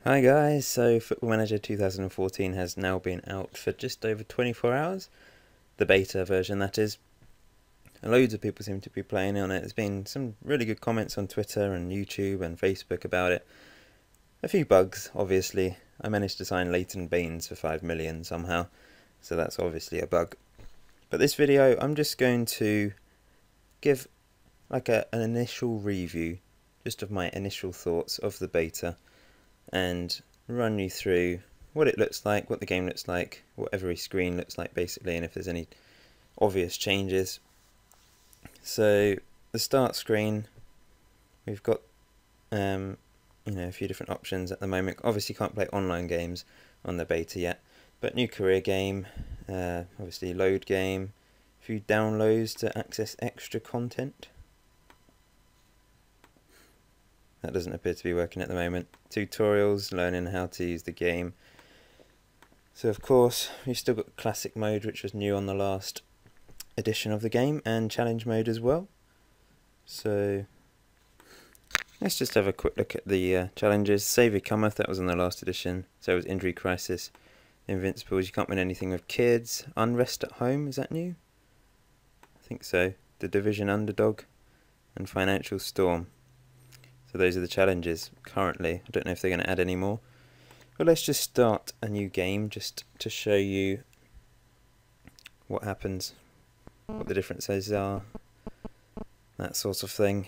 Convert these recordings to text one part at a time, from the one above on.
Hi guys, so Football Manager 2014 has now been out for just over 24 hours, the beta version that is. Loads of people seem to be playing on it. There's been some really good comments on Twitter and YouTube and Facebook about it. A few bugs, obviously. I managed to sign Leighton Baines for 5 million somehow, so that's obviously a bug. But this video, I'm just going to give like an initial review, just of my initial thoughts of the beta, and run you through what it looks like, what the game looks like, what every screen looks like basically, and if there's any obvious changes. So the start screen, we've got a few different options at the moment. Obviously can't play online games on the beta yet, but new career game, obviously load game, a few downloads to access extra content. That doesn't appear to be working at the moment. Tutorials, learning how to use the game. So of course, we've still got classic mode, which was new on the last edition of the game, and challenge mode as well. So let's just have a quick look at the challenges. Saviour Cometh, that was on the last edition. So was Injury Crisis. Invincibles, you can't win anything with kids. Unrest at Home, is that new? I think so. The Division Underdog and Financial Storm. So those are the challenges currently. I don't know if they're going to add any more. But let's just start a new game just to show you what happens, what the differences are, that sort of thing.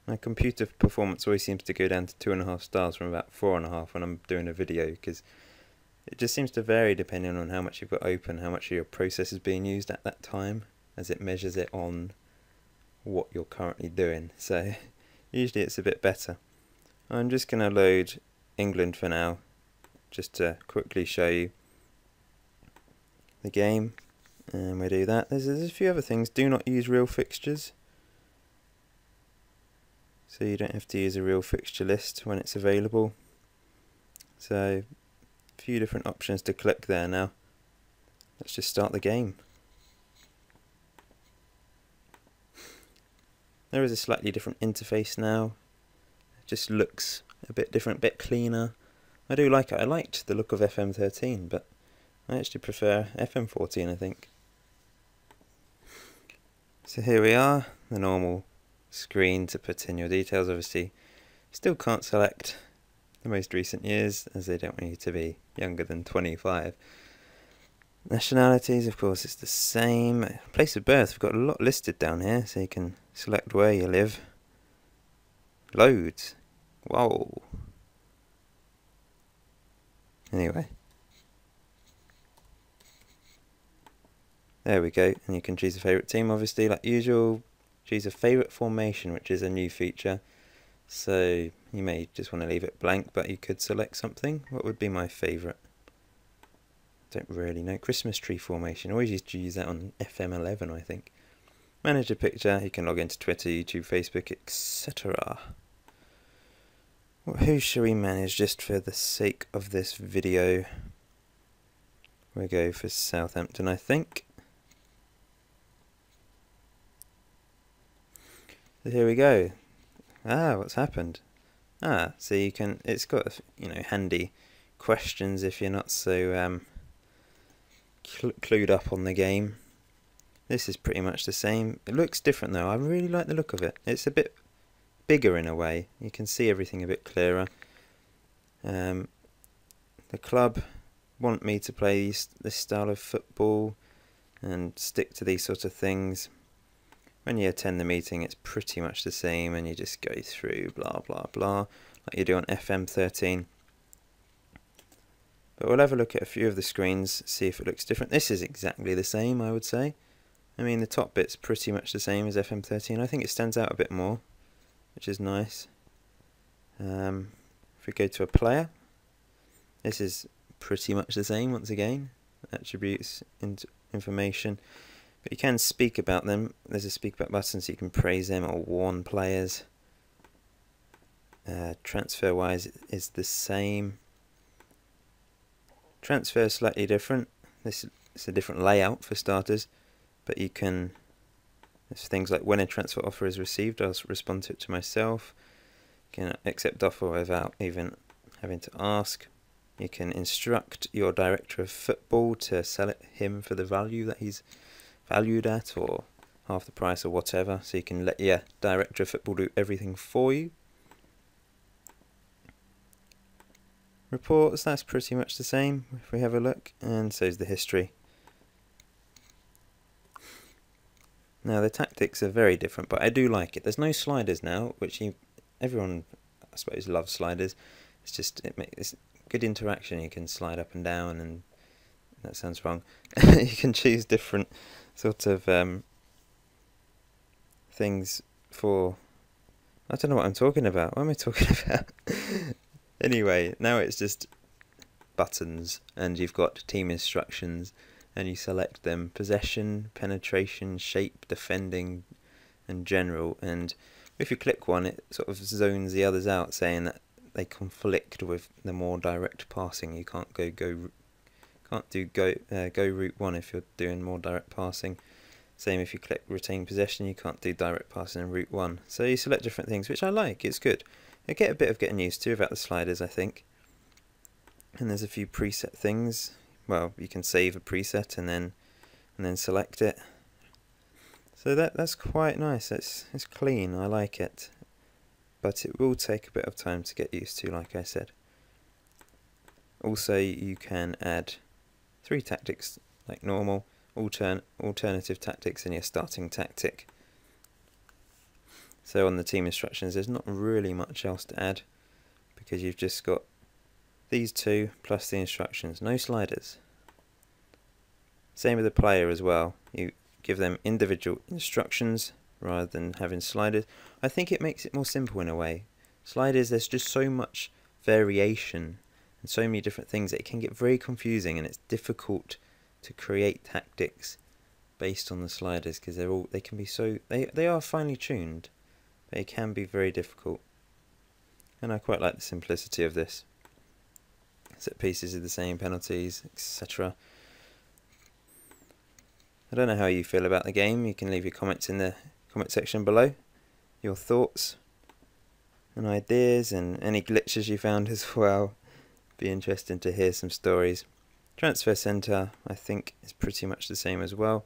My computer performance always seems to go down to 2.5 stars from about 4.5 when I'm doing a video, because it just seems to vary depending on how much you've got open, how much of your process is being used at that time, as it measures it on what you're currently doing. So usually it's a bit better. I'm just going to load England for now, just to quickly show you the game, and we do that. There's a few other things. Do not use real fixtures, so you don't have to use a real fixture list when it's available. So a few different options to click there now. Let's just start the game. There is a slightly different interface now. It just looks a bit different, a bit cleaner. I do like it. I liked the look of FM13, but I actually prefer FM14, I think. So here we are, the normal screen to put in your details. Obviously, still can't select the most recent years, as they don't want you to be younger than 25. Nationalities, of course, it's the same. Place of birth, we've got a lot listed down here, so you can select where you live. Loads. Whoa. Anyway. There we go, and you can choose a favourite team, obviously, like usual. Choose a favourite formation, which is a new feature. So you may just want to leave it blank, but you could select something. What would be my favourite? Don't really know. Christmas tree formation. Always used to use that on FM11, I think. Manage a picture. You can log into Twitter, YouTube, Facebook, etc. Well, who shall we manage just for the sake of this video? We'll go for Southampton, I think. So here we go. What's happened? So you can. It's got handy questions if you're not so clued up on the game. This is pretty much the same. It looks different though. I really like the look of it. It's a bit bigger in a way. You can see everything a bit clearer. The club want me to play this style of football and stick to these sort of things. When you attend the meeting, it's pretty much the same, and you just go through blah blah blah like you do on FM13. But we'll have a look at a few of the screens, see if it looks different. This is exactly the same, I would say. I mean, the top bit's pretty much the same as FM13. I think it stands out a bit more, which is nice. If we go to a player, this is pretty much the same once again. Attributes, information. But you can speak about them. There's a speak about button, so you can praise them or warn players. Transfer wise is the same. Transfer is slightly different. This is a different layout for starters, but you can. There's things like when a transfer offer is received, I'll respond to it to myself. You can accept offer without even having to ask. You can instruct your director of football to sell him for the value that he's valued at, or half the price or whatever, so you can let your director of football do everything for you. Reports, that's pretty much the same if we have a look, and so is the history. Now the tactics are very different, but I do like it. There's no sliders now, which everyone I suppose loves sliders. It's just it's good interaction. You can slide up and down, and that sounds wrong. You can choose different sort of things for. I don't know what I'm talking about. What am I talking about? Anyway, now it's just buttons, and you've got team instructions, and you select them: possession, penetration, shape, defending, and general. And if you click one, it sort of zones the others out, saying that they conflict with the more direct passing. You can't go route 1 if you're doing more direct passing. Same if you click retain possession, you can't do direct passing in route 1. So you select different things, which I like. It's good. I get a bit of getting used to about the sliders, I think. And there's a few preset things. Well, you can save a preset and then select it. So that's quite nice. It's clean. I like it. But it will take a bit of time to get used to, like I said. Also, you can add 3 tactics like normal, alternative tactics, and your starting tactic. So on the team instructions, there's not really much else to add, because you've just got these 2 plus the instructions. No sliders. Same with the player as well. You give them individual instructions rather than having sliders. I think it makes it more simple in a way. Sliders, there's just so much variation and so many different things that it can get very confusing, and it's difficult to create tactics based on the sliders, because they can be so they are finely tuned, but it can be very difficult. And I quite like the simplicity of this. Set pieces are the same, penalties, etc. I don't know how you feel about the game. You can leave your comments in the comment section below, your thoughts and ideas, and any glitches you found as well. Be interesting to hear some stories. Transfer centre, I think, is pretty much the same as well.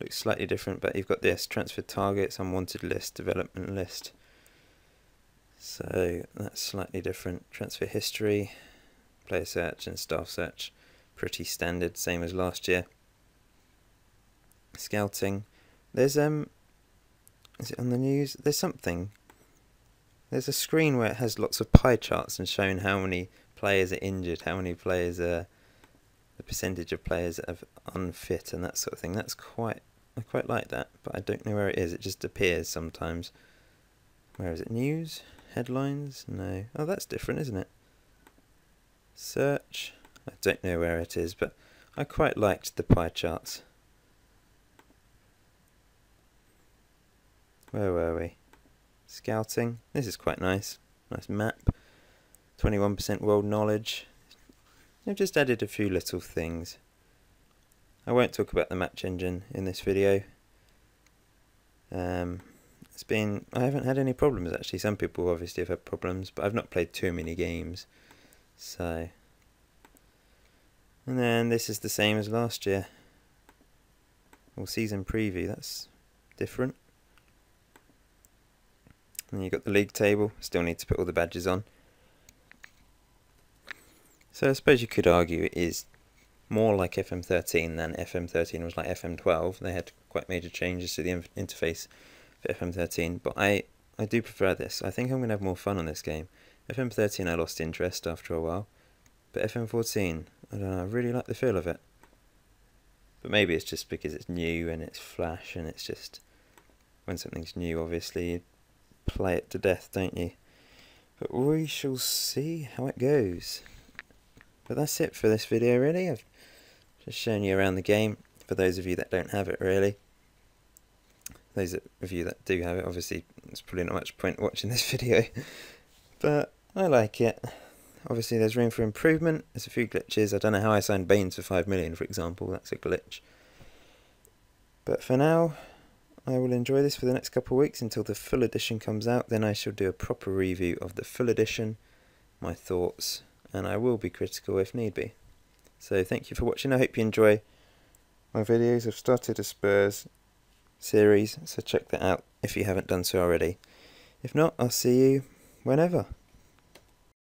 Looks slightly different, but you've got this: transfer targets, unwanted list, development list. So that's slightly different. Transfer history, player search and staff search, pretty standard, same as last year. Scouting, there's is it on the news? There's something. There's a screen where it has lots of pie charts and showing how many players are injured, how many players are, the percentage of players that are unfit and that sort of thing. I quite like that, but I don't know where it is. It just appears sometimes. Where is it? News? Headlines? No. Oh, that's different, isn't it? Search. I don't know where it is, but I quite liked the pie charts. Where were we? Scouting. This is quite nice. Nice map. 21% world knowledge. I've just added a few little things. I won't talk about the match engine in this video. I haven't had any problems actually. Some people obviously have had problems, but I've not played too many games. So, and then this is the same as last year. Well, season preview, that's different. And you've got the league table. Still need to put all the badges on. So I suppose you could argue it is more like FM13 than FM13 was like FM12. They had quite major changes to the interface for FM13, but I do prefer this. I think I'm going to have more fun on this game. FM13 I lost interest after a while, but FM14, I don't know, I really like the feel of it. But maybe it's just because it's new and it's Flash, and it's just, when something's new obviously you play it to death, don't you? But we shall see how it goes. But that's it for this video really. I've just shown you around the game for those of you that don't have it really. Those of you that do have it, obviously there's probably not much point watching this video. But I like it. Obviously there's room for improvement. There's a few glitches. I don't know how I signed Baines for 5 million, for example. That's a glitch. But for now, I will enjoy this for the next couple of weeks until the full edition comes out. Then I shall do a proper review of the full edition, my thoughts, and I will be critical if need be. So thank you for watching. I hope you enjoy my videos. I've started a Spurs series, so check that out if you haven't done so already. If not, I'll see you whenever.